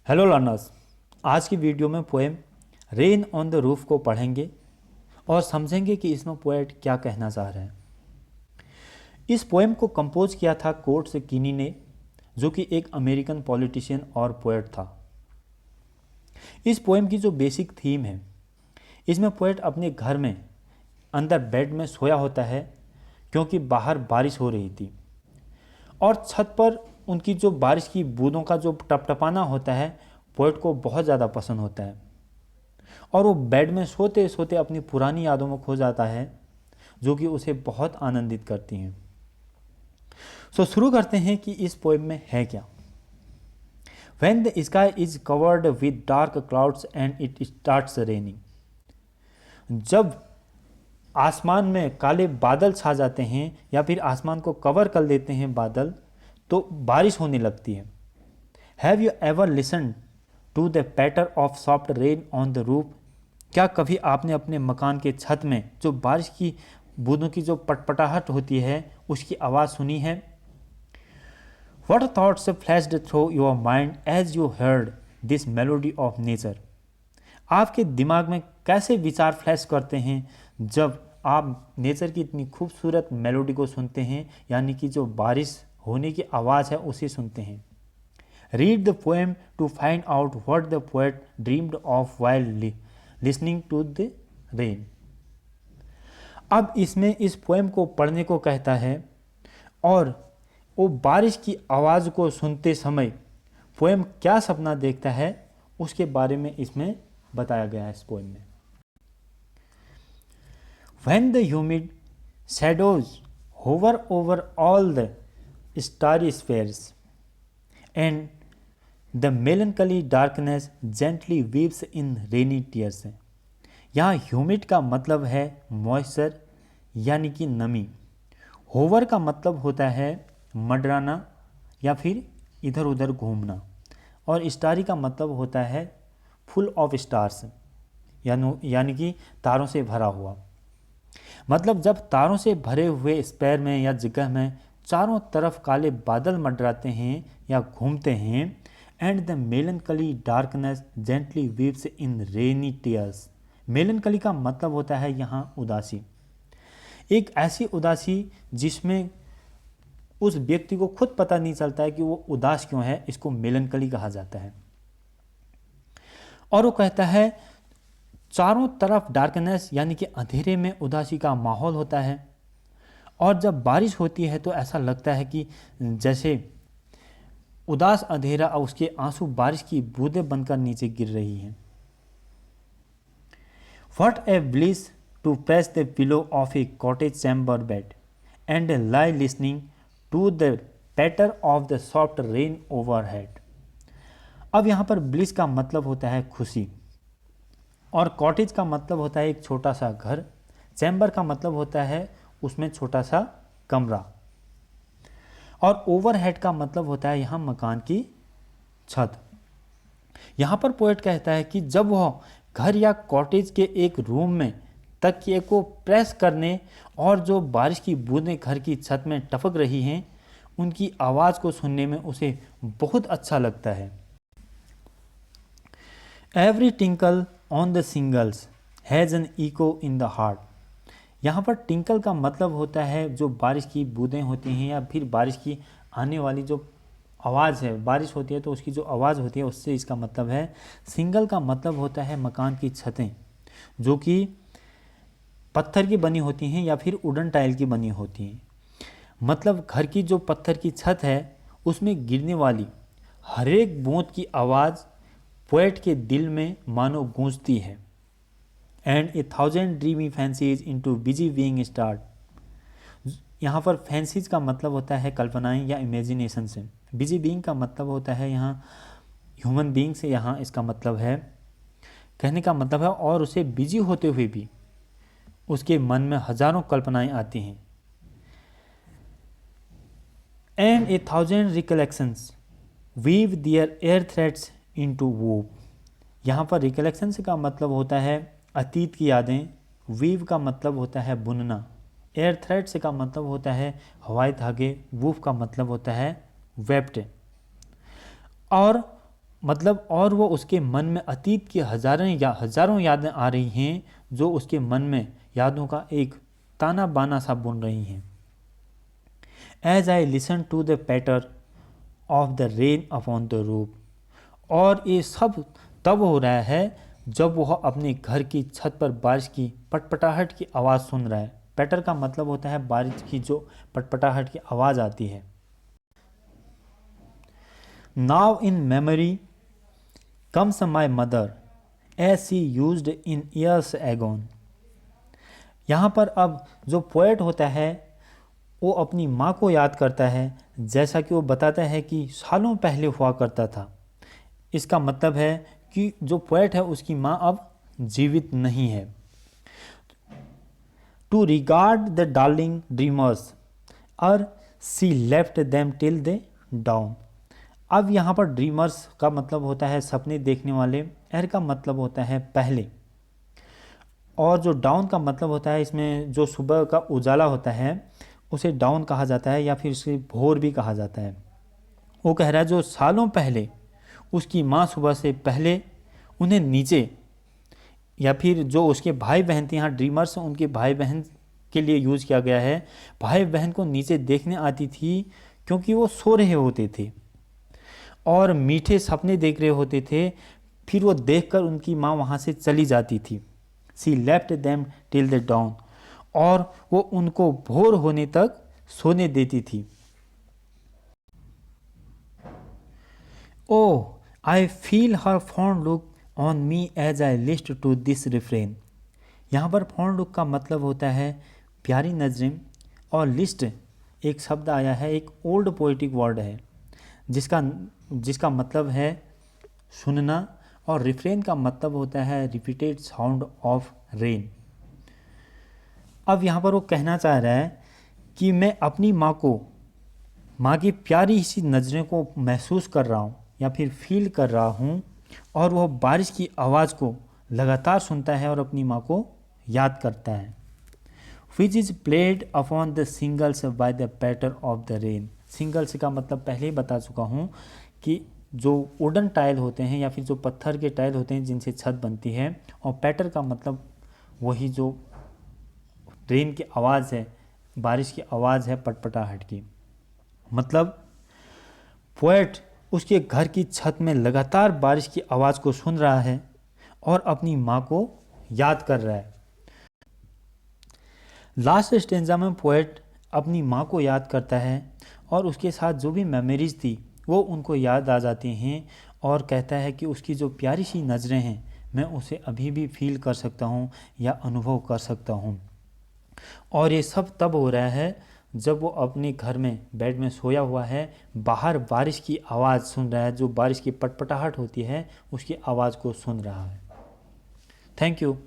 Hello learners, आज की video में poem rain on the roof को पढ़ेंगे और समझेंगे कि इसमें पोएट क्या कहना चाह रहे हैं। इस पोएम को कंपोज किया था कोर्ट्स कीनी ने, जो कि एक अमेरिकन पॉलिटिशियन और पोएट था। इस पोएम की जो बेसिक थीम है, इसमें पोएट अपने घर में अंदर बेड में सोया होता है क्योंकि बाहर बारिश हो रही थी और छत पर उनकी जो बारिश की बूंदों का जो टपटपाना होता है पोएट को बहुत ज़्यादा पसंद होता है और वो बेड में सोते सोते अपनी पुरानी यादों में खो जाता है जो कि उसे बहुत आनंदित करती हैं। शुरू करते हैं कि इस पोएम में है क्या। When the sky is covered with dark clouds and it starts raining, जब आसमान में काले बादल छा जाते हैं या फिर आसमान को कवर कर लेते हैं बादल, तो बारिश होने लगती है। Have you ever listen to the patter of soft rain on the roof, क्या कभी आपने अपने मकान के छत में जो बारिश की बूंदों की जो पटपटाहट होती है उसकी आवाज़ सुनी है। What thoughts flashed through your mind as you heard this melody of nature, आपके दिमाग में कैसे विचार फ्लैश करते हैं जब आप नेचर की इतनी खूबसूरत मेलोडी को सुनते हैं, यानी कि जो बारिश होने की आवाज़ है उसे सुनते हैं। Read the poem to find out what the poet dreamed of while listening to the rain. अब इसमें इस पोएम को पढ़ने को कहता है और वो बारिश की आवाज़ को सुनते समय पोएम क्या सपना देखता है उसके बारे में इसमें बताया गया है इस पोएम में। When the humid shadows hover over all the starry spheres and the melancholy darkness gently weeps in rainy tears, यहाँ ह्यूमिड का मतलब है मॉइस्चर यानी कि नमी। होवर का मतलब होता है मंडराना या फिर इधर उधर घूमना, और स्टारी का मतलब होता है फुल ऑफ स्टार्स यानी कि तारों से भरा हुआ। मतलब जब तारों से भरे हुए स्पेयर में या जगह में चारों तरफ काले बादल मंडराते हैं या घूमते हैं, and the मेलनकली darkness gently weaves in rainy tears. मेलनकली का मतलब होता है यहाँ उदासी, एक ऐसी उदासी जिसमें उस व्यक्ति को खुद पता नहीं चलता है कि वो उदास क्यों है, इसको मेलनकली कहा जाता है। और वो कहता है चारों तरफ डार्कनेस यानी कि अंधेरे में उदासी का माहौल होता है, और जब बारिश होती है तो ऐसा लगता है कि जैसे उदास अंधेरा और उसके आंसू बारिश की बूंदें बनकर नीचे गिर रही हैं। What a bliss to press the pillow of a cottage chamber bed and lie listening to the patter of the soft rain overhead. अब यहाँ पर ब्लिस का मतलब होता है खुशी, और कॉटेज का मतलब होता है एक छोटा सा घर, चैम्बर का मतलब होता है उसमें छोटा सा कमरा, और ओवरहेड का मतलब होता है यहाँ मकान की छत। यहाँ पर पोएट कहता है कि जब वह घर या कॉटेज के एक रूम में तकिए को प्रेस करने और जो बारिश की बूंदें घर की छत में टपक रही हैं उनकी आवाज़ को सुनने में उसे बहुत अच्छा लगता है। Every tinkle on the singles has an echo in the heart. यहाँ पर टिंकल का मतलब होता है जो बारिश की बूंदें होती हैं या फिर बारिश की आने वाली जो आवाज़ है, बारिश होती है तो उसकी जो आवाज़ होती है उससे इसका मतलब है। सिंगल का मतलब होता है मकान की छतें जो कि पत्थर की बनी होती हैं या फिर वुडन टाइल की बनी होती हैं। मतलब घर की जो पत्थर की छत है उसमें गिरने वाली हर एक बूंद की आवाज़ पोएट के दिल में मानो गूंजती है। And a thousand dreamy fancies into busy being start. यहाँ पर फैंसीज का मतलब होता है कल्पनाएं या इमेजिनेशन से। बिजी बीइंग का मतलब होता है यहाँ ह्यूमन बीइंग से, यहाँ इसका मतलब है कहने का मतलब है, और उसे बिजी होते हुए भी उसके मन में हजारों कल्पनाएं आती हैं। And a thousand recollections weave their air threads into woof. यहाँ पर रिकलेक्शंस का मतलब होता है अतीत की यादें, वीव का मतलब होता है बुनना, एयर थ्रेड्स का मतलब होता है हवाई धागे, वूफ का मतलब होता है वेप्ट। और मतलब और वो उसके मन में अतीत की हजारों यादें आ रही हैं जो उसके मन में यादों का एक ताना बाना सा बुन रही हैं। As I listen to the patter of the rain upon the roof, और ये सब तब हो रहा है जब वह अपने घर की छत पर बारिश की पटपटाहट की आवाज़ सुन रहा है। पैटर का मतलब होता है बारिश की जो पटपटाहट की आवाज़ आती है। Now in memory comes my mother as she used in years agone. यहाँ पर अब जो पोएट होता है वो अपनी माँ को याद करता है, जैसा कि वो बताता है कि सालों पहले हुआ करता था। इसका मतलब है कि जो पोएट है उसकी माँ अब जीवित नहीं है। To regard the darling dreamers और she left them till the dawn. अब यहाँ पर ड्रीमर्स का मतलब होता है सपने देखने वाले, एर का मतलब होता है पहले, और जो डाउन का मतलब होता है इसमें जो सुबह का उजाला होता है उसे डाउन कहा जाता है या फिर उसे भोर भी कहा जाता है। वो कह रहा है जो सालों पहले उसकी माँ सुबह से पहले उन्हें नीचे, या फिर जो उसके भाई बहन थे, यहाँ ड्रीमर्स उनके भाई बहन के लिए यूज़ किया गया है, भाई बहन को नीचे देखने आती थी क्योंकि वो सो रहे होते थे और मीठे सपने देख रहे होते थे, फिर वो देखकर उनकी माँ वहाँ से चली जाती थी। She left them till the dawn, और वो उनको भोर होने तक सोने देती थी। Oh I feel her fond look on me as I list to this refrain. यहाँ पर फॉन्ड लुक का मतलब होता है प्यारी नजरें, और लिस्ट एक शब्द आया है, एक ओल्ड पोइटिक वर्ड है जिसका मतलब है सुनना, और रिफ्रेन का मतलब होता है रिपीटेड साउंड ऑफ रेन। अब यहाँ पर वो कहना चाह रहा है कि मैं अपनी माँ की प्यारी सी नज़रों को महसूस कर रहा हूँ या फिर फील कर रहा हूँ, और वह बारिश की आवाज़ को लगातार सुनता है और अपनी माँ को याद करता है। Which is played upon the singles by the patter of the rain. Singles का मतलब पहले ही बता चुका हूँ कि जो वुडन टाइल होते हैं या फिर जो पत्थर के टाइल होते हैं जिनसे छत बनती है, और पैटर का मतलब वही जो रेन की आवाज़ है, बारिश की आवाज़ है पटपटाहट की। मतलब पोएट उसके घर की छत में लगातार बारिश की आवाज़ को सुन रहा है और अपनी माँ को याद कर रहा है। लास्ट स्टेंजा में पोएट अपनी माँ को याद करता है और उसके साथ जो भी मेमोरीज थी वो उनको याद आ जाती हैं, और कहता है कि उसकी जो प्यारी सी नज़रें हैं मैं उसे अभी भी फील कर सकता हूँ या अनुभव कर सकता हूँ। और ये सब तब हो रहा है जब वो अपने घर में बेड में सोया हुआ है, बाहर बारिश की आवाज़ सुन रहा है, जो बारिश की पटपटाहट होती है उसकी आवाज़ को सुन रहा है। Thank you.